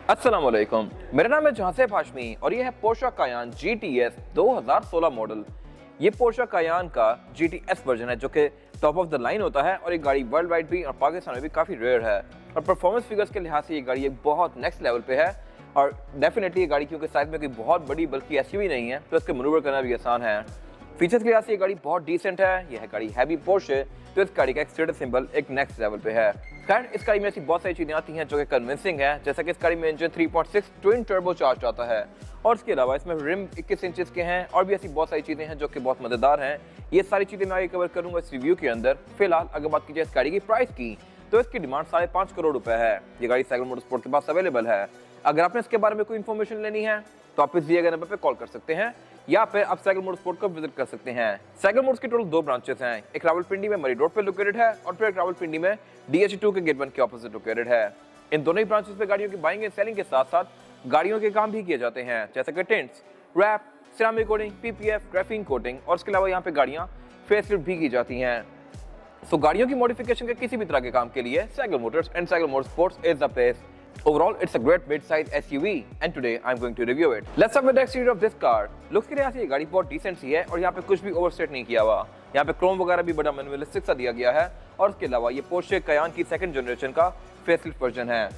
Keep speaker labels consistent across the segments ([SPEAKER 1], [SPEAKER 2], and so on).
[SPEAKER 1] अस्सलाम वालेकुम, मेरा नाम है जहासेब हाशमी और ये है पोर्शा कायान GTS 2016 मॉडल। ये पोर्शा कायान का GTS वर्जन है जो कि टॉप ऑफ द लाइन होता है और ये गाड़ी वर्ल्ड वाइड भी और पाकिस्तान में भी काफ़ी रेयर है और परफॉर्मेंस फिगर्स के लिहाज से ये गाड़ी एक बहुत नेक्स्ट लेवल पे है। और डेफिनेटली ये गाड़ी क्योंकि साइज में कोई बहुत बड़ी बल्कि एसयूवी नहीं है तो इसके मनूवर करना भी आसान है। फीचर्स के लिहाज से ये गाड़ी बहुत डिसेंट है। यह गाड़ी हैवी पोर्शे तो इस गाड़ी का एक स्टेटस सिंबल एक नेक्स्ट लेवल पे है। खैर इस गाड़ी में ऐसी बहुत सारी चीजें आती हैं जो कि कन्विंसिंग है, जैसा कि इस गाड़ी में इंजन 3.6 ट्विन टर्बो चार्ज आता है और इसके अलावा इसमें रिम 21 इंचेस के हैं और भी ऐसी बहुत सारी चीजें हैं जो कि बहुत मजेदार हैं। ये सारी चीजें मैं आगे कवर करूंगा इस रिव्यू के अंदर। फिलहाल अगर बात की जाए इस गाड़ी की प्राइस की तो इसकी डिमांड 5.5 करोड़ रुपए है। ये गाड़ी साइकिल मोटरस्पोर्ट के पास अवेलेबल है। अगर आपने इसके बारे में कोई इन्फॉर्मेशन लेनी है तो आप इस दिए गए नंबर पे कॉल कर सकते हैं या फिर आप साइकिल मोटरस्पोर्ट को विजिट कर सकते हैं। साइकिल मोटर्स की टोटल 2 ब्रांचेस हैं, एक रावलपिंडी में मरी रोड पे लोकेटेड है और फिर एक रावलपिंडी में DH2 के गेट 1 के ऑपोजिट लोकेटेड है। इन दोनों ही ब्रांचेस पे गाड़ियों की बाइंग एंड सेलिंग के साथ साथ गाड़ियों के काम भी किए जाते हैं, जैसे कि tints, wrap, ceramic coating, PPF, graphene coating और इसके अलावा यहाँ पे गाड़ियाँ फेसलिफ्ट भी की जाती हैं। सो गाड़ियों की मॉडिफिकेशन के किसी भी तरह के काम के लिए cycle Motors and cycle motorsports is the place. Overall, it's a great mid-size SUV, and today I'm going to review it. Let's start with the exterior of this car. Looks के लिहाज से ये गाड़ी बहुत डिसेंट सी है और यहाँ पे कुछ भी ओवरस्टेट नहीं किया हुआ। यहाँ पे क्रोम वगैरह भी बड़ा मिनिमलिस्टिक सा दिया गया है और इसके अलावा ये पोर्शे कायान की सेकंड जनरेशन का फेसलिफ्ट वर्जन है।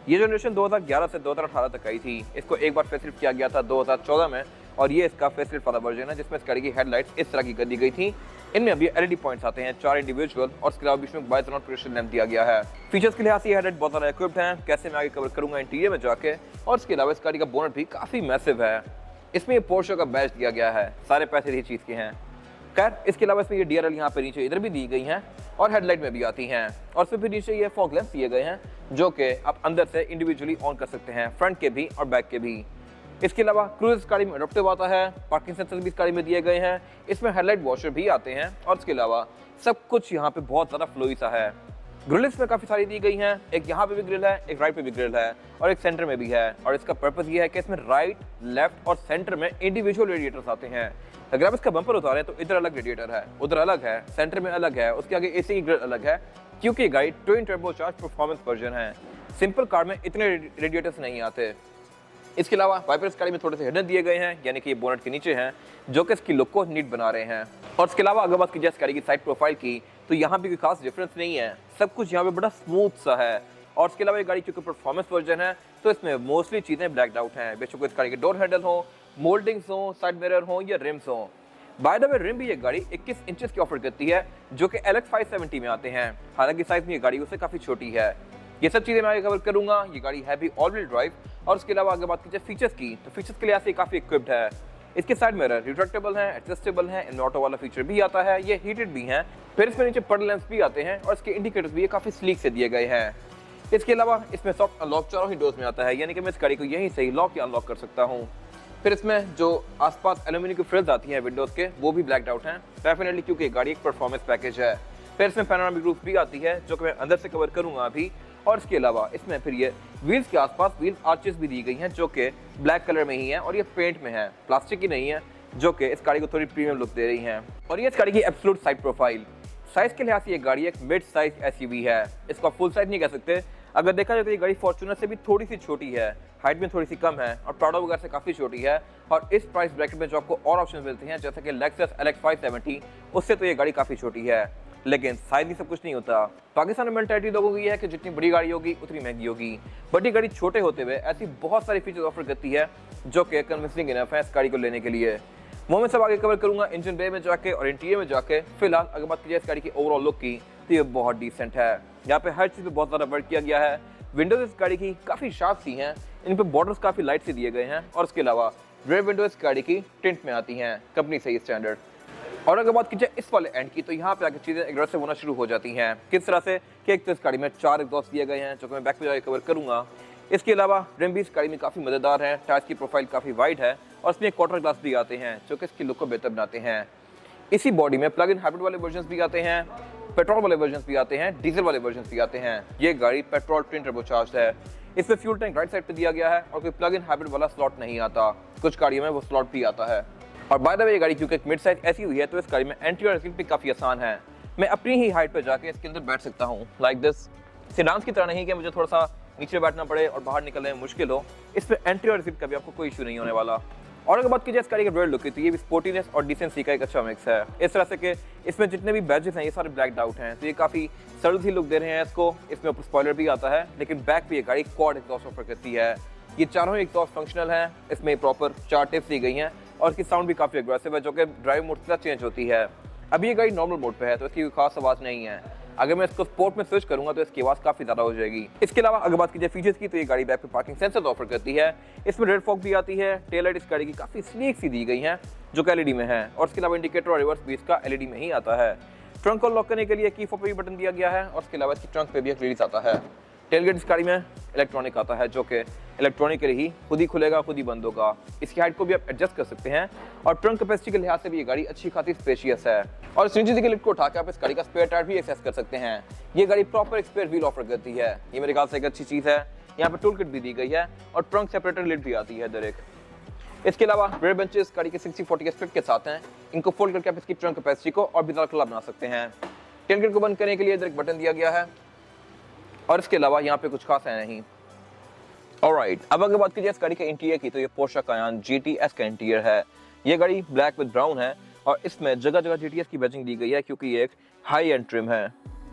[SPEAKER 1] ये जनरेशन 2011 से 2018 तक आई थी। इसको एक बार फेसलिफ्ट किया गया था 2014 में और ये इसका फेसलिफ्ट वाला वर्जन है जिसमें इस गाड़ी की हेडलाइट्स इस तरह की कर दी गई थी। इनमें अभी LED पॉइंट्स आते हैं, 4 इंडिविजुअल और इसके अलावा बीच में बाइजोनॉट प्रोटेक्शन लैंप दिया गया है। फीचर्स के लिहाज से ये हेडलाइट बहुत ज़्यादा इक्विप्ड हैं, कैसे मैं आगे कवर करूंगा इंटीरियर में जाके। और इसके अलावा इस गाड़ी का बोनट भी काफ़ी मैसिव है। इसमें ये पोर्शे का बैज दिया गया है, सारे पैसे इसी चीज़ के हैं। खैर इसके अलावा इसमें ये DRL यहाँ पे नीचे इधर भी दी गई हैं और हेडलाइट में भी आती हैं और फिर नीचे ये फॉग लैंप्स दिए गए हैं जो कि आप अंदर से इंडिविजुअली ऑन कर सकते हैं, फ्रंट के भी और बैक के भी। इसके अलावा क्रूज गाड़ी में एडॉप्टिव आता है, पार्किंग सेंसर भी इस गाड़ी में दिए गए हैं, इसमें हेडलाइट वॉशर भी आते हैं और इसके अलावा सब कुछ यहाँ पे बहुत ज़्यादा फ्लोई सा है। ग्रिल इसमें काफ़ी सारी दी गई हैं, एक यहाँ पे भी ग्रिल है, एक राइट पे भी ग्रिल है और एक सेंटर में भी है। और इसका पर्पस ये है कि इसमें राइट, लेफ्ट और सेंटर में इंडिविजुअल रेडिएटर्स आते हैं। अगर आप इसका बम्पर उतारें तो इधर अलग रेडिएटर है, उधर अलग है, सेंटर में अलग है, उसके आगे AC की ग्रिल अलग है क्योंकि ये गाड़ी twin turbo charge performance version है। सिंपल कार में इतने रेडिएटर्स नहीं आते। इसके अलावा वाइपर इस गाड़ी में थोड़े से हिडन दिए गए हैं, यानी कि ये बोनट के नीचे हैं जो कि इसकी लुक को नीट बना रहे हैं। और इसके अलावा अगर बात की जाए इस गाड़ी की साइड प्रोफाइल की तो यहाँ भी कोई खास डिफरेंस नहीं है, सब कुछ यहाँ पे बड़ा स्मूथ सा है। और इसके अलावा ये गाड़ी क्योंकि परफॉर्मेंस वर्जन है तो इसमें मोस्टली चीज़ें ब्लैक्ड आउट हैं, बेशक इस गाड़ी के डोर हैंडल हो, मोल्डिंग्स हो, साइड मिरर हो या रिम्स हो। बाय द वे रिम भी ये गाड़ी 21 इंचेस की ऑफर करती है जो कि LX 570 में आते हैं, हालांकि साइज में ये गाड़ी उससे काफ़ी छोटी है। ये सब चीज़ें मैं आगे कवर करूंगा। ये गाड़ी है भी ऑल व्हील ड्राइव और उसके अलावा अगर बात की जाए फीचर्स की तो फीचर्स के लिहाज से काफ़ी इक्विप्ड है। इसके साइड मिरर रिट्रैक्टेबल हैं, एडजस्टेबल हैं, इनमें ऑटो वाला फीचर भी आता है, ये हीटेड भी हैं। फिर इसमें नीचे पड लैंप्स भी आते हैं और इसके इंडिकेटर्स भी ये काफ़ी स्लीक से दिए गए हैं। इसके अलावा इसमें सॉफ्ट अनलॉक चारों ही डोर्स में आता है, यानी कि मैं इस गाड़ी को यहीं से ही लॉक या अनलॉक कर सकता हूँ। फिर इसमें जो आसपास एल्यूमिनियम की फ्रिल्स आती हैं विंडोज़ के वो भी ब्लैक्ड आउट हैं डेफिनेटली क्योंकि ये गाड़ी एक परफॉर्मेंस पैकेज है। फिर इसमें पैनोरामिक रूफ भी आती है जो कि मैं अंदर से कवर करूँगा अभी। और इसके अलावा इसमें फिर ये व्हील्स के आसपास व्हील आर्चेस भी दी गई हैं जो कि ब्लैक कलर में ही है और ये पेंट में है, प्लास्टिक की नहीं है, जो कि इस गाड़ी को थोड़ी प्रीमियम लुक दे रही हैं। और ये इस गाड़ी की एब्सोल्यूट साइड प्रोफाइल साइज के लिहाज से ये गाड़ी एक मिड साइज SUV है, इसको फुल साइज नहीं कह सकते। अगर देखा जाए तो ये गाड़ी फॉर्च्यूनर से भी थोड़ी सी छोटी है, हाइट में थोड़ी सी कम है और प्राडो वगैरह से काफ़ी छोटी है। और इस प्राइस ब्रैकेट में जो आपको और ऑप्शन मिलते हैं जैसे कि लेक्सस LX 570 उससे तो ये गाड़ी काफ़ी छोटी है, लेकिन साइज ही सब कुछ नहीं होता। पाकिस्तान में मेंटालिटी लोगों की है कि जितनी बड़ी गाड़ी होगी उतनी महंगी होगी, बट ये गाड़ी छोटे होते हुए ऐसी बहुत सारी फीचर्स ऑफर करती है जो कि कन्विंसिंग इनफ है इस गाड़ी को लेने के लिए। वो मैं सब आगे कवर करूंगा इंजन बे में जाके और इंटीरियर में जाके। फिलहाल अगर बात की जाए इस गाड़ी की ओवरऑल लुक की तो ये बहुत डिसेंट है। यहाँ पे हर चीज़ पे बहुत ज़्यादा वर्क किया गया है। विंडोज इस गाड़ी की काफ़ी शार्प सी हैं, इन पे बॉर्डर्स काफ़ी लाइट से दिए गए हैं और इसके अलावा रेयर विंडोज इस गाड़ी की टिंट में आती हैं, कंपनी से ही स्टैंडर्ड। और अगर बात की जाए इस वाले एंड की तो यहाँ पे आके चीज़ें एग्रेसिव होना शुरू हो जाती हैं। किस तरह से कि एक तो इस गाड़ी में 4 एग्जॉस्ट दिए गए हैं जो कि मैं बैक पे जाके कवर करूँगा। इसके अलावा रिम भी इस गाड़ी में काफ़ी मज़ेदार है, टायर्स की प्रोफाइल काफ़ी वाइड है और इसमें क्वार्टर ग्लास भी आते हैं जो कि इसकी लुक को बेहतर बनाते हैं। इसी बॉडी में प्लग इन हाइब्रिड वाले वर्जन भी आते हैं, पेट्रोल वाले वर्जन भी आते हैं, डीजल वाले वर्जन भी आते हैं। ये गाड़ी पेट्रोल ट्विन टर्बो चार्ज है। इसमें फ्यूल टैंक राइट साइड पे दिया गया है और कोई प्लग इन हाइब्रिड वाला स्लॉट नहीं आता, कुछ गाड़ियों में वो स्लॉट भी आता है। और बाय द वे ये गाड़ी क्योंकि एक मिड साइज SUV है तो इस गाड़ी में एंटी एग्जिट भी काफ़ी आसान है। मैं अपनी ही हाइट पर जाके इसके अंदर बैठ सकता हूँ लाइक दिस। सेडान्स की तरह नहीं कि मुझे थोड़ा सा नीचे बैठना पड़े और बाहर निकलने में मुश्किल हो, इस पे एंट्री और एग्जिट का भी आपको कोई इशू नहीं होने वाला। और अगर बात की जाए इस गाड़ी के रियर लुक की, तो ये भी स्पोर्टीनेस और डिसेंसी का एक अच्छा मिक्स है। इस तरह से कि इसमें जितने भी बैजेस हैं ये सारे ब्लैक आउट हैं, तो ये काफी सरल सी लुक दे रहे हैं इसको। इसमें ऊपर स्पॉइलर भी आता है, लेकिन बैक पे ये गाड़ी क्वाड एग्जॉस्ट ऑफर करती है। ये चारों एग्जॉस्ट फंक्शनल हैं, इसमें प्रॉपर 4 टिप्स दी गई हैं और इसकी साउंड भी काफी एग्रेसिव है, जो कि ड्राइव मोड से चेंज होती है। अभी ये गाड़ी नॉर्मल मोड पे है, तो इसकी कोई खास आवाज नहीं है। अगर मैं इसको स्पोर्ट में स्विच करूंगा तो इसकी आवाज काफी ज्यादा हो जाएगी। इसके अलावा अगर बात की जाए फीचर्स की, तो ये गाड़ी बैक पे पार्किंग सेंसर ऑफर करती है। इसमें रेड फॉग भी आती है। टेल लाइट इस गाड़ी की काफी स्लीक सी दी गई है, जो कि एलईडी में है, और इसके अलावा इंडिकेटर और रिवर्स भी इसका एलईडी में ही आता है। ट्रंक को लॉक करने के लिए की फॉर पे बटन दिया गया है, और इसके अलावा इसकी ट्रंक पे भी एक रिलीज आता है। टेलगेट इस गाड़ी में इलेक्ट्रॉनिक आता है, जो कि इलेक्ट्रॉनिकली ही खुद ही खुलेगा, खुद ही बंद होगा। इसकी हाइट को भी आप एडजस्ट कर सकते हैं, और ट्रंक कैपेसिटी के लिहाज से भी ये गाड़ी अच्छी खासी स्पेशियस है। और इस नीचे के लिफ्ट को उठा के आप इस गाड़ी का स्पेयर टायर भी एक्सेस कर सकते हैं। ये गाड़ी प्रॉपर एक स्पेयर व्हील ऑफर करती है, ये मेरे ख्याल से एक अच्छी चीज़ है। यहाँ पे टूल किट भी दी गई है और ट्रंक सेपरेटर लिड भी आती है डायरेक्ट। इसके अलावा रेयर बेंचेस गाड़ी के 60-40 के स्प्लिट के साथ हैं। इनको फोल्ड करके आप इसकी ट्रंक कैपेसिटी को और भी ज़्यादा खुला बना सकते हैं। टेलगेट को बंद करने के लिए इधर एक बटन दिया गया है, और इसके अलावा यहाँ पे कुछ खास है नहीं। ऑलराइट, अब अगर बात कीजिए इस गाड़ी के इंटीरियर की, तो ये पोर्शा कायान GTS का इंटीरियर है। ये गाड़ी ब्लैक विद ब्राउन है, और इसमें जगह जगह GTS की बैजिंग दी गई है, क्योंकि ये एक हाई एंड ट्रिम है।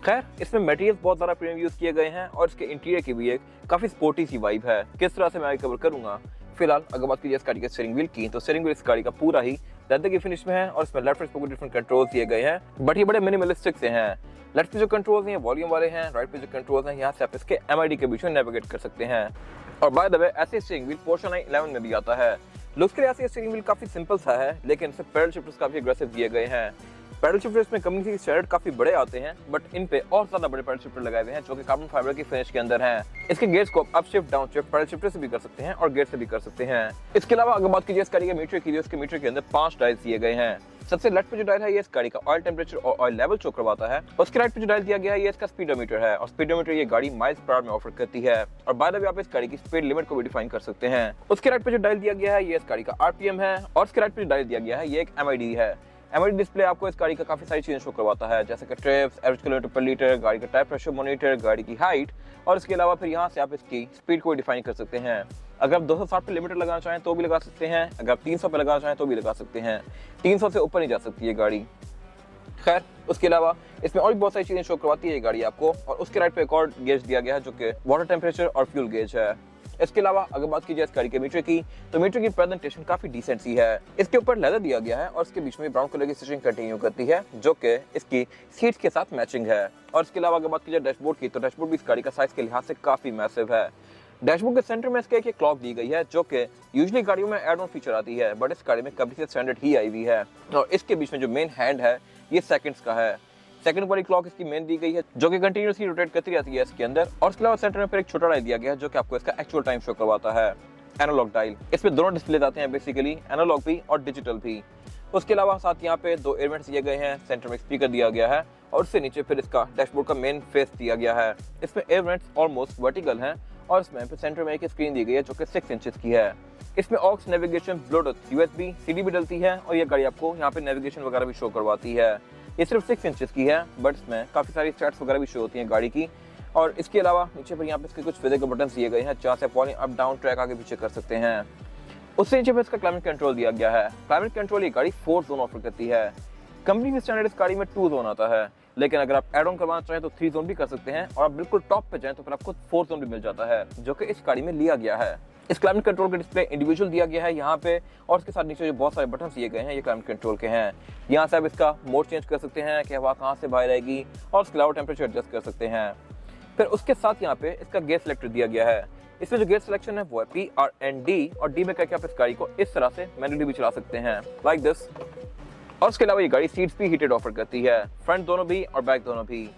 [SPEAKER 1] खैर, इसमें मटेरियल्स बहुत ज़्यादा प्रीमियम यूज़ किए गए हैं, और इसके इंटीरियर की भी एक काफ़ी स्पोर्टी सी वाइब है। किस तरह से मैं आगे कवर करूँगा। फिलहाल अगर बात कीजिए इस गाड़ी के स्टीयरिंग व्हील की, तो स्टीयरिंग व्हील इस गाड़ी का पूरा ही लेदर की फिनिश में है, और इसमें लेफ्ट राइट को डिफरेंट कंट्रोल्स दिए गए हैं, बट ये बड़े मिनिमलिस्टिक से हैं। लेफ्ट पे जो कंट्रोल्स हैं वॉल्यूम वाले हैं, राइट पे जो कंट्रोल्स हैं यहाँ से आप इसके MID के बीच में नेविगेट कर सकते हैं। और बाय द वे, ऐसे स्टीयरिंग व्हील पोर्शा 911 में भी आता है। लुक्स के लिहाज से स्टीयरिंग व्हील काफी सिंपल सा है, लेकिन इसमें पैडल शिफ्टर्स काफी अग्रेसिव दिए गए हैं। पैडल शिफ्टर्स में कंपनी के स्टैंडर्ड काफी बड़े आते हैं, बट इन पे और ज्यादा बड़े पैडल शिफ्टर लगाए हुए हैं, जो कि कार्बन फाइबर की फिनिश के अंदर हैं। इसके गेयर्स को up shift down shift pedal shifter से भी कर सकते हैं और गेयर से भी कर सकते हैं। इसके अलावा अगर बात कीजिए इस गाड़ी के मीटर की, उसके मीटर के अंदर 5 डायल्स दिए गए हैं। सबसे लेफ्ट पे जो डायल है ये इस गाड़ी का ऑयल टेंपरेचर और ऑयल लेवल शो करवाता है। उसके राइट पे जो डायल दिया गया है ये इसका स्पीडोमीटर है, और स्पीडोमीटर ये गाड़ी माइल्स पर आवर में ऑफर करती है। और बाय द वे, आप इस गाड़ी की स्पीड लिमिट को भी डिफाइन कर सकते हैं। उसके राइट पे जो डायल दिया गया है ये इस गाड़ी का RPM है, और उसके राइट पे जो डायल दिया गया है ये एक MID है। MID डिस्प्ले आपको इस गाड़ी का काफी सारी चीजें शो करवाता है, जैसे कि ट्रिप्स, एवरेज किलोमीटर पर लीटर, गाड़ी का टायर प्रेशर मॉनिटर, गाड़ी की हाइट, और इसके अलावा फिर यहाँ से आप इसकी स्पीड को डिफाइन कर सकते हैं। अगर आप 260 पे लिमिटर लगाना चाहें तो भी लगा सकते हैं, अगर आप 300 पे लगाना चाहें तो भी लगा सकते हैं। 300 से ऊपर नहीं जा सकती है गाड़ी। खैर, उसके अलावा इसमें और भी बहुत सारी चीजें शो करवाती है ये गाड़ी आपको। और उसके राइट पे एक और गेज दिया गया है, जो कि वाटर टेम्परेचर और फ्यूल गेज है। इसके अलावा अगर बात की जाए इस गाड़ी के मीटर की, तो मीटर की प्रेजेंटेशन काफी डिसेंट सी है। इसके ऊपर लेदर दिया गया है, और इसके बीच में ब्राउन कलर की स्टिचिंग कंटिन्यू करती है, जो कि इसकी सीट्स के साथ मैचिंग है। और इसके अलावा अगर बात की जाए डैशबोर्ड की, तो डैशबोर्ड भी इस गाड़ी का साइज के लिहाज से काफी मैसिव है। डैशबोर्ड के सेंटर में इसके एक क्लॉक दी गई है, जो कि यूजुअली गाड़ियों में एड ऑन फीचर आती है, बट इस गाड़ी में कभी से स्टैंडर्ड ही आई हुई है। और इसके बीच में जो मेन हैंड है ये सेकंड्स का है। सेकंड वाली क्लॉक इसकी मेन दी गई है, जो कि कंटिन्यूअसली रोटेट करती रहती है इसके अंदर। और इसके अलावा सेंटर में फिर एक छोटा डायल दिया गया है, जो कि आपको इसका एक्चुअल टाइम शो करवाता है। एनालॉग डायल, इसमें दोनों डिस्प्ले आते हैं बेसिकली, एनालॉग भी और डिजिटल भी। उसके अलावा साथ यहाँ पे 2 एयर वेंट्स दिए गए हैं, सेंटर में स्पीकर दिया गया है, और उससे नीचे फिर इसका डैशबोर्ड का मेन फेस दिया गया है। इसमें एयर वेंट्स ऑलमोस्ट वर्टिकल हैं, और इसमें फिर सेंटर में एक स्क्रीन दी गई है, जो कि 6 इंचेस की है। इसमें aux, navigation, bluetooth, USB, CD भी डलती है, और ये गाड़ी आपको यहाँ पे नेविगेशन वगैरह भी शो करवाती है। ये सिर्फ 6 इंचेस की है, बट इसमें काफ़ी सारी स्टैट्स वगैरह भी शो होती हैं गाड़ी की। और इसके अलावा नीचे पर यहाँ पे इसके कुछ फिजिकल बटन दिए गए हैं, जहाँ से आप अप डाउन ट्रैक आगे पीछे कर सकते हैं। उससे नीचे पर इसका क्लाइमेट कंट्रोल दिया गया है। क्लाइमेट कंट्रोल ये गाड़ी 4 जोन ऑफर करती है। कंपनी की स्टैंडर्ड इस गाड़ी में 2 जोन आता है, लेकिन अगर आप एड ऑन करवाना चाहें तो 3 जोन भी कर सकते हैं, और आप बिल्कुल टॉप पे जाएं तो फिर आपको 4 जोन भी मिल जाता है, जो कि इस गाड़ी में लिया गया है। इस क्लाइमेट कंट्रोल का डिस्प्ले इंडिविजुअल दिया गया है यहाँ पे, और उसके साथ नीचे जो बहुत सारे बटन दिए गए हैं ये क्लाइमेट कंट्रोल के हैं। यहाँ से आप इसका मोड चेंज कर सकते हैं कि हवा कहाँ से बाहर आएगी, और उसके अलावा टेम्परेचर एडजस्ट कर सकते हैं। फिर उसके साथ यहाँ पे इसका गेयर सिलेक्टर दिया गया है। इसमें जो गेयर सिलेक्शन है वो है P, R and D, और D में करके आप इस गाड़ी को इस तरह से मैनुअली भी चला सकते हैं, लाइक दिस। और उसके अलावा ये गाड़ी सीट्स भी हीटेड ऑफर करती है, फ्रंट दोनों भी और बैक दोनों भी।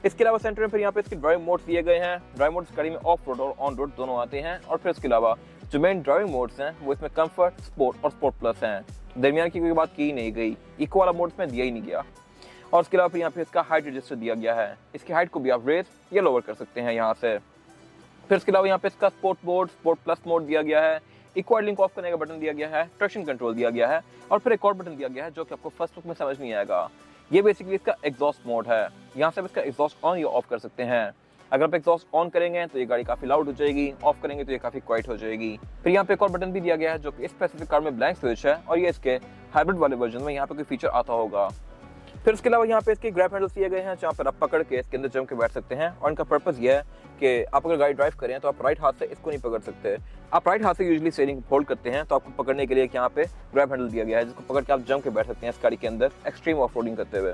[SPEAKER 1] इसके अलावा सेंटर में फिर यहाँ पे इसके ड्राइव मोड्स दिए गए हैं। ड्राइव मोड्स गाड़ी में ऑफ रोड और ऑन रोड दोनों आते हैं। और फिर इसके अलावा जो मेन ड्राइविंग मोड्स हैं वो इसमें कंफर्ट, स्पोर्ट और स्पोर्ट प्लस हैं। दरमियान की कोई बात की नहीं गई, इको वाला मोड्स में दिया ही नहीं गया। और उसके अलावा फिर यहाँ पे इसका हाइट रजिस्टर दिया गया है। इसकी हाइट को भी आप रेज या लोअर कर सकते हैं यहाँ से। फिर इसके अलावा यहाँ पे इसका sport mode, sport plus mode दिया गया है। इको लिंक ऑफ करने का बटन दिया गया है, ट्रैक्शन कंट्रोल दिया गया है, और फिर एक और बटन दिया गया है जो कि आपको फर्स्ट लुक में समझ नहीं आएगा। ये बेसिकली इसका एग्जॉस्ट मोड है। यहाँ से आप इसका एग्जॉस्ट ऑन या ऑफ कर सकते हैं। अगर आप एग्जॉस्ट ऑन करेंगे तो ये गाड़ी काफी लाउड हो जाएगी, ऑफ करेंगे तो ये काफी क्वाइट हो जाएगी। फिर यहाँ पे एक और बटन भी दिया गया है जो कि इस स्पेसिफिक कार में ब्लैंक स्विच है और ये इसके हाइब्रिड वाले वर्जन में यहाँ पे कोई फीचर आता होगा। फिर उसके अलावा यहाँ पे इसके ग्रैब हैंडल्स दिए गए हैं जहाँ पर आप पकड़ के इसके अंदर जम के बैठ सकते हैं और इनका पर्पस ये है कि आप अगर गाड़ी ड्राइव करें तो आप राइट हाथ से इसको नहीं पकड़ सकते। आप राइट हाथ से यूजुअली स्टीयरिंग होल्ड करते हैं तो आपको पकड़ने के लिए यहाँ पे ग्रैब हैंडल दिया गया है जिसको पकड़ के आप जम के बैठ सकते हैं इस गाड़ी के अंदर एक्सट्रीम ऑफ रोडिंग करते हुए।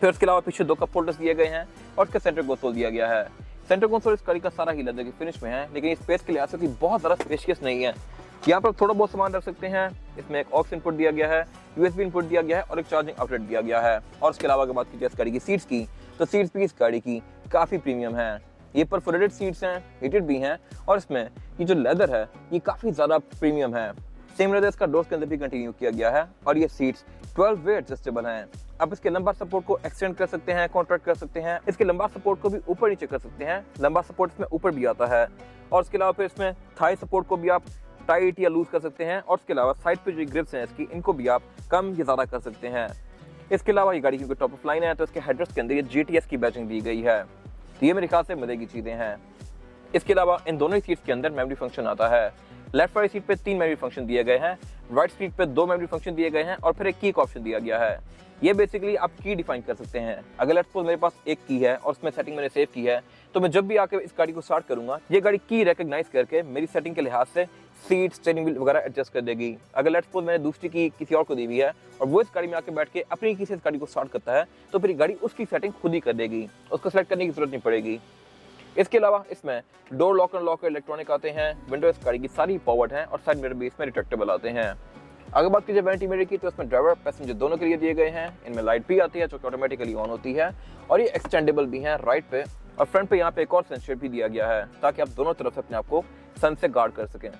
[SPEAKER 1] फिर उसके अलावा पीछे 2 कप होल्डर्स दिए गए हैं और इसका सेंटर कंसोल दिया गया है। सेंटर कंसोल इस गाड़ी का सारा ही लेदर की फिनिश में है, लेकिन स्पेस के लिहाज से बहुत ज़्यादा स्पेशियस नहीं है। यहाँ पर थोड़ा बहुत सामान रख सकते हैं। इसमें एक ऑक्स इनपुट दिया गया है, यूएसबी इनपुट दिया गया है और एक चार्जिंग आउटलेट दिया गया है। और उसके अलावा अगर बात की जाए इस गाड़ी की सीट्स की, तो सीट्स भी इस गाड़ी की काफ़ी प्रीमियम है। ये परफोरेटेड सीट्स हैं, हीटेड भी हैं और इसमें ये जो लेदर है ये काफ़ी ज़्यादा प्रीमियम है। सेम लेदर इसका डोर्स के अंदर भी कंटिन्यू किया गया है और ये सीट्स 12 वे एडजस्टेबल हैं। आप इसके लंबा सपोर्ट को एक्सटेंड कर सकते हैं, कॉन्ट्रैक्ट कर सकते हैं। इसके लंबा सपोर्ट को भी ऊपर नीचे कर सकते हैं। लंबा सपोर्ट इसमें ऊपर भी आता है और उसके अलावा फिर इसमें थाई सपोर्ट को भी आप टाइट या लूज कर सकते हैं और उसके अलावा साइड पे जो ग्रिप्स हैं इसकी, इनको भी आप कम या ज़्यादा कर सकते हैं। इसके अलावा ये गाड़ी क्योंकि टॉप ऑफ लाइन है तो इसके हेडरेस्ट के अंदर ये GTS की बैजिंग दी गई है। तो ये मेरे ख्याल से मजे की चीज़ें हैं। इसके अलावा इन दोनों ही सीट्स के अंदर मेमोरी फंक्शन आता है। लेफ्ट वाली सीट पे 3 मेमोरी फंक्शन दिए गए हैं, राइट सीट पे 2 मेमोरी फंक्शन दिए गए हैं और फिर एक की का ऑप्शन दिया गया है। ये बेसिकली आप की डिफाइन कर सकते हैं। अगर लेट्स सपोज मेरे पास एक की है और उसमें सेटिंग मैंने सेव की है तो मैं जब भी आके इस गाड़ी को स्टार्ट करूंगा ये गाड़ी की रिकॉग्नाइज करके मेरी सेटिंग के लिहाज से सीट, स्टीयरिंग व्हील वगैरह एडजस्ट कर देगी। अगर लेट्स सपोज मैंने दूसरी की किसी और को दी हुई है और वो इस गाड़ी में आके बैठ के अपनी की से इस गाड़ी को स्टार्ट करता है तो फिर गाड़ी उसकी सेटिंग खुद ही कर देगी, उसको सेलेक्ट करने की जरूरत नहीं पड़ेगी। इसके अलावा इसमें door lock and lock electronic आते हैं, विंडो इस गाड़ी की सारी पावर्ड हैं और साइड मिरर भी इसमें रिट्रैक्टेबल आते हैं। अगर बात कीजिए वैनिटी मिरर की तो इसमें ड्राइवर पैसेंजर दोनों के लिए दिए गए हैं। इनमें लाइट भी आती है जो कि ऑटोमेटिकली ऑन होती है और ये एक्सटेंडेबल भी है राइट पे और फ्रंट पे यहाँ पे एक और सेंसर भी दिया गया है ताकि आप दोनों तरफ से अपने आप को सन से गार्ड कर सकें।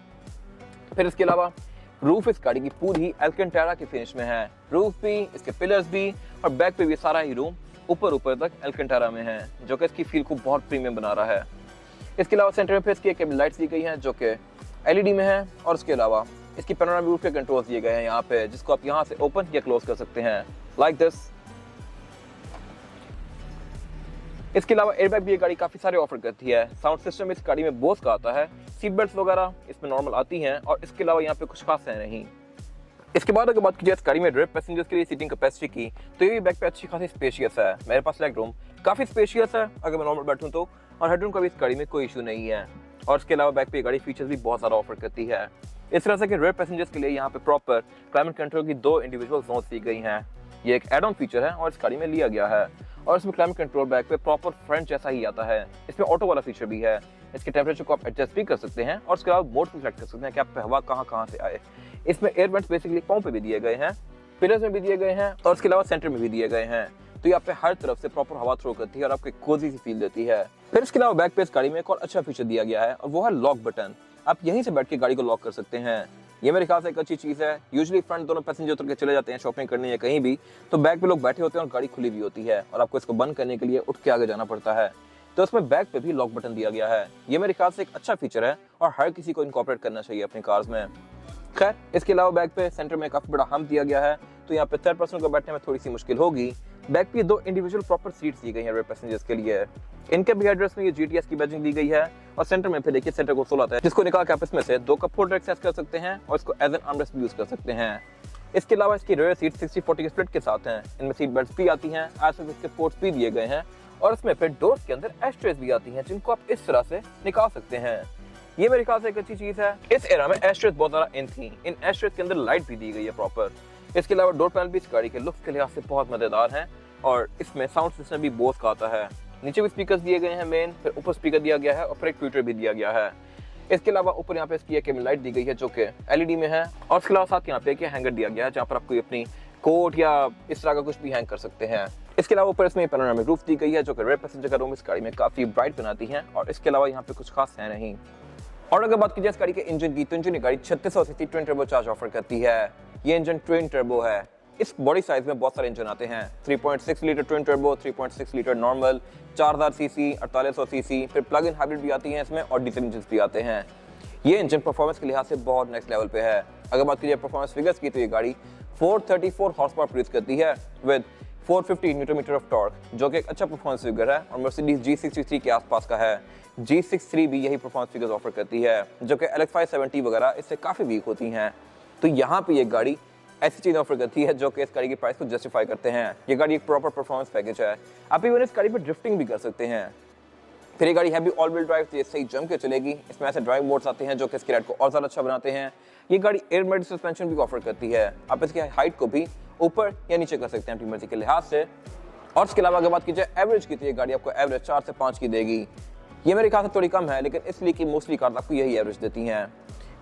[SPEAKER 1] फिर इसके अलावा रूफ इस गाड़ी की पूरी एल्केंटारा की फिनिश में है। रूफ भी, इसके पिलर्स भी और बैक पे भी सारा ही रूम ऊपर तक एल्केंटारा में है जो कि इसकी फील को बहुत प्रीमियम बना रहा है। इसके अलावा सेंटर में फिर इसकी एक लाइट्स दी गई हैं जो कि LED में है और उसके अलावा इसकी पैनोरामिक रूफ के कंट्रोल्स दिए गए हैं यहाँ पे जिसको आप यहाँ से ओपन या क्लोज कर सकते हैं लाइक दिस। इसके अलावा एयरबैग भी ये गाड़ी काफी सारे ऑफर करती है। साउंड सिस्टम इस गाड़ी में बोस का आता है, सीट बेल्ट वगैरह इसमें नॉर्मल आती हैं और इसके अलावा यहाँ पे कुछ खास है नहीं। इसके बाद अगर बात की जाए इस गाड़ी में रेयर पैसेंजर्स के लिए सीटिंग कैपेसिटी की तो ये बैक पे अच्छी खासी स्पेशियस है। मेरे पास लेग रूम काफी स्पेशियस है अगर मैं नॉर्मल बैठूं तो, और हेडरूम का भी इस गाड़ी में कोई इशू नहीं है। और इसके अलावा बैक पे गाड़ी फीचर्स भी बहुत ज़्यादा ऑफर करती है। इस तरह से कि रेयर पैसेंजर्स के लिए यहाँ पे प्रॉपर क्लाइमेट कंट्रोल की 2 इंडिविजुअल जोन्स दी गई हैं। ये एक एड ऑन फीचर है और इस गाड़ी में लिया गया है और इसमें क्लाइमेट कंट्रोल बैक पे प्रॉपर फ्रंट जैसा ही आता है। इसमें ऑटो वाला फीचर भी है। इसके टेम्परेचर को आप एडजस्ट भी कर सकते हैं और उसके अलावा मोड भी सेलेक्ट कर सकते हैं कि आप हवा कहाँ से आए। इसमें एयर वेंट्स बेसिकली पाँव पे भी दिए गए हैं, पिलर्स में भी दिए गए हैं और उसके अलावा सेंटर में भी दिए गए हैं। तो ये आप पे हर तरफ से प्रॉपर हवा थ्रो करती है और आपको कोजी सी फील देती है। फिर इसके अलावा बैक पे इस गाड़ी में एक और अच्छा फीचर दिया गया है और वो है लॉक बटन। आप यहीं से बैठ के गाड़ी को लॉक कर सकते हैं। ये मेरे ख्याल से एक अच्छी चीज़ है। यूजुअली फ्रंट दोनों पैसेंजर उतर के चले जाते हैं शॉपिंग करने या कहीं भी, तो बैक पे लोग बैठे होते हैं और गाड़ी खुली भी होती है और आपको इसको बंद करने के लिए उठ के आगे जाना पड़ता है। तो इसमें बैक पे भी लॉक बटन दिया गया है। ये मेरे ख्याल से एक अच्छा फीचर है और हर किसी को इनकॉर्पोरेट करना चाहिए अपनी कार्स में। खैर इसके अलावा बैक पे सेंटर में काफी बड़ा हम्प दिया गया है तो यहाँ पे थर्ड पर्सन को बैठने में थोड़ी सी मुश्किल होगी। बैक पे 2 इंडिविजुअल प्रॉपर सीट्स दी गई हैं रेयर पैसेंजर्स के लिए। इनके भी एड्रेस में ये GTS की बैजिंग दी गई है और सेंटर में फिर देखिए सेंटर कंसोल आता है जिसको निकाल के आप इसमें से 2 कप होल्डर एक्सेस कर सकते हैं और इसको एज एन आर्मरेस्ट भी यूज कर सकते हैं। इसके अलावा इसकी रेयर सीट 60-40 के स्प्लिट के साथ हैं। इनमें सीट बेल्ट भी आती हैं, आस पास इसके पोर्ट्स भी दिए गए हैं और इसमें फिर डोर्स के अंदर एस्ट्रेस भी आती हैं जिनको आप इस तरह से निकाल सकते हैं। ये मेरे ख्याल से एक अच्छी चीज है। इस एरा में एस्ट्रेस बहुत ज्यादा इन थी। इन एस्ट्रेस के अंदर लाइट भी दी गई है प्रॉपर। इसके अलावा डोर पैनल भी इस गाड़ी के लुक्स के लिहाज से बहुत मजेदार हैं और इसमें साउंड सिस्टम भी बोस का आता है। नीचे भी स्पीकर्स दिए गए हैं मेन, फिर ऊपर स्पीकर दिया गया है और फिर एक ट्विटर भी दिया गया है। इसके अलावा ऊपर यहाँ पे इसकी एक लाइट दी गई है जो कि LED में है और इसके अलावा साथ यहाँ पे एक हैंगर दिया गया है जहाँ पर आप कोई अपनी कोट या इस तरह का कुछ भी हैंग कर सकते हैं। इसके अलावा ऊपर इसमें पैनोरामिक रूफ दी गई है जो कि रेयर पैसेंजर का रूम इस गाड़ी में काफी ब्राइट बनाती है और इसके अलावा यहाँ पे कुछ खास है नहीं। और अगर बात की जाए इस गाड़ी के इंजन की तो इंजन गाड़ी 3600 CC twin turbo charge offer करती है। ये इंजन ट्विन टर्बो है। इस बॉडी साइज में बहुत सारे इंजन आते हैं। 3.6 litre twin turbo, 3.6 litre normal, 4000 CC, 4800 CC, फिर प्लग इन हाइब्रिड भी आती हैं इसमें और डीजल इंजन भी आते हैं। ये इंजन परफॉर्मेंस के लिहाज से बहुत नेक्स्ट लेवल पे है। अगर बात कीजिए परफॉर्मेंस फिगर्स की तो ये गाड़ी 434 हॉर्स पावर प्रोड्यूस करती है with 450 newton metre of torque, जो कि एक अच्छा परफॉर्मेंस फिगर है और मर्सिडीज G63 के आसपास का है। G63 भी यही परफॉर्मेंस फिगर्स ऑफर करती है, जो कि LX 570 वगैरह इससे काफ़ी वीक होती हैं। तो यहाँ पे ये गाड़ी ऐसी चीज़ ऑफर करती है जो कि इस गाड़ी की प्राइस को जस्टिफाई करते हैं। ये गाड़ी एक प्रॉपर परफॉर्मेंस पैकेज है। आप इवन इस गाड़ी पर ड्रिफ्टिंग भी कर सकते हैं। फिर ये गाड़ी है भी ऑल व्हील ड्राइव, तो ये सही जम के चलेगी। इसमें ऐसे ड्राइव मोड्स आते हैं जो कि इसकी राइड को और ज़्यादा अच्छा बनाते हैं। ये गाड़ी एयर मेड सस्पेंशन भी ऑफर करती है। आप इसकी हाइट को भी ऊपर या नीचे कर सकते हैं अपनी मर्जी के लिहाज से। और इसके अलावा अगर बात की जाए एवरेज की, तो ये गाड़ी आपको एवरेज 4 से 5 की देगी। ये मेरे ख्याल से थोड़ी कम है, लेकिन इसलिए कि मोस्टली कार आपको यही एवरेज देती हैं।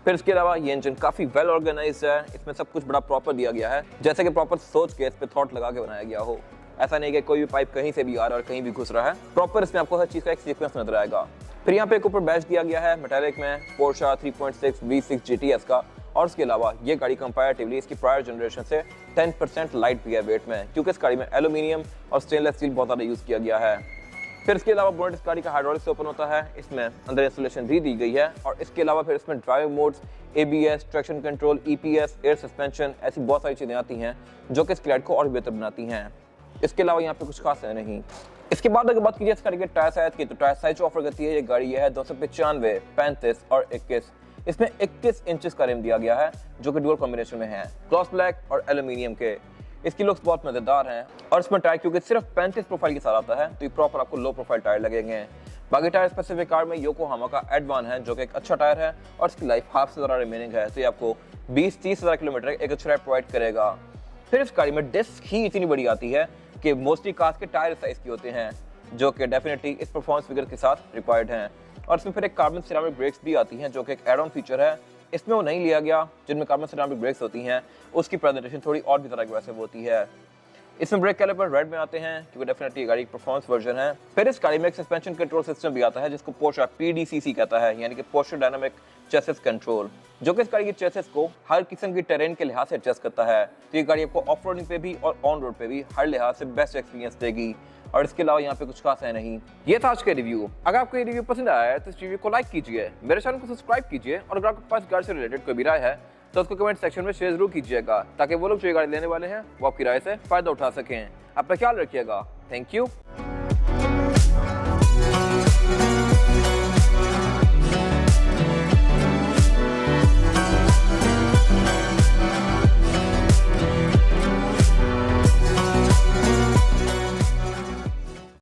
[SPEAKER 1] फिर इसके अलावा ये इंजन काफ़ी वेल ऑर्गेनाइज्ड है। इसमें सब कुछ बड़ा प्रॉपर दिया गया है, जैसे कि प्रॉपर सोच के इस पर थॉट लगा के बनाया गया हो। ऐसा नहीं कि कोई भी पाइप कहीं से भी आ रहा है और कहीं भी घुस रहा है। प्रॉपर इसमें आपको हर चीज़ का एक सीक्वेंस नजर आएगा। फिर यहाँ पे एक ऊपर बैच दिया गया है मेटालिक में पोर्शा 3.6 V6 GTS का। और इसके अलावा ये गाड़ी कंपैरेटिवली इसकी प्रायर जनरेशन से 10% लाइट भी है वेट में, क्योंकि इस गाड़ी में एल्यूमिनियम और स्टेनलेस स्टील बहुत ज़्यादा यूज़ किया गया है। फिर इसके अलावा बोनेट इस गाड़ी का हाइड्रोलिक से ओपन होता है। इसमें अंदर इंस्टॉलेशन भी दी गई है। और इसके अलावा फिर इसमें drive modes, ABS, traction control, EPS, air suspension, ऐसी बहुत सारी चीज़ें आती हैं जो कि इस राइड को और बेहतर बनाती हैं। इसके अलावा यहाँ पे कुछ खास है नहीं। इसके बाद अगर बात कीजिए इस गाड़ी के टायर साइज की, तो टायर साइज ऑफर करती है ये गाड़ी है 295, 35 और 21। इसमें 21 इंचेस का रिम दिया गया है, जो कि डुअल कॉम्बिनेशन में है, ग्लॉस ब्लैक और एल्यूमिनियम के। इसकी लुक्स बहुत मजेदार हैं। और इसमें टायर क्योंकि सिर्फ 35 प्रोफाइल के साथ आता है, तो ये प्रॉपर आपको लो प्रोफाइल टायर लगेंगे। बाकी टायर स्पेसिफिक कार में योकोहामा का एडवान है, जो कि एक अच्छा टायर है और इसकी लाइफ हाफ से ज़्यादा रिमेनिंग है, तो ये आपको 20-30 हज़ार किलोमीटर एक अच्छा राइड प्रोवाइड करेगा। फिर इस गाड़ी में डिस्क ही इतनी बड़ी आती है कि मोस्टली कार्स के टायर साइज की होते हैं, जो कि डेफिनेटली इस परफॉर्मेंस फिगर के साथ रिक्वायर्ड हैं। और इसमें फिर एक कार्बन सिरामिक ब्रेक्स भी आती हैं, जो कि एक एड ऑन फीचर है। इसमें वो नहीं लिया गया जिनमें कार्बन सिरामिक ब्रेक्स होती हैं, उसकी प्रेजेंटेशन थोड़ी और भी ज़्यादा अग्रेसिव होती है। इसमें ब्रेक कैलिपर रेड में आते हैं, क्योंकि डेफिनेटली गाड़ी की परफॉर्मेंस वर्जन है। फिर इस गाड़ी में एक सस्पेंशन कंट्रोल सिस्टम भी आता है, जिसको पोर्शा PDCC कहता है, यानी कि पोर्शा डायनामिक चेसिस कंट्रोल, जो कि इस गाड़ी की चेसिस को हर किस्म की टेरेन के लिहाज से एडजस्ट करता है। तो ये गाड़ी आपको ऑफ रोडिंग पे भी और ऑन रोड पे भी हर लिहाज से बेस्ट एक्सपीरियंस देगी। और इसके अलावा यहाँ पे कुछ खास है नहीं। ये था आज का रिव्यू। अगर आपको ये रिव्यू पसंद आया है तो इस रिव्यू को लाइक कीजिए, मेरे चैनल को सब्सक्राइब कीजिए, और अगर आपके पास गाड़ी से रिलेटेड कोई भी राय है तो उसको कमेंट सेक्शन में शेयर जरूर कीजिएगा, ताकि वो लोग जो गाड़ी लेने वाले हैं वो आपकी राय से फायदा उठा सकें। अपना ख्याल रखिएगा। Thank you.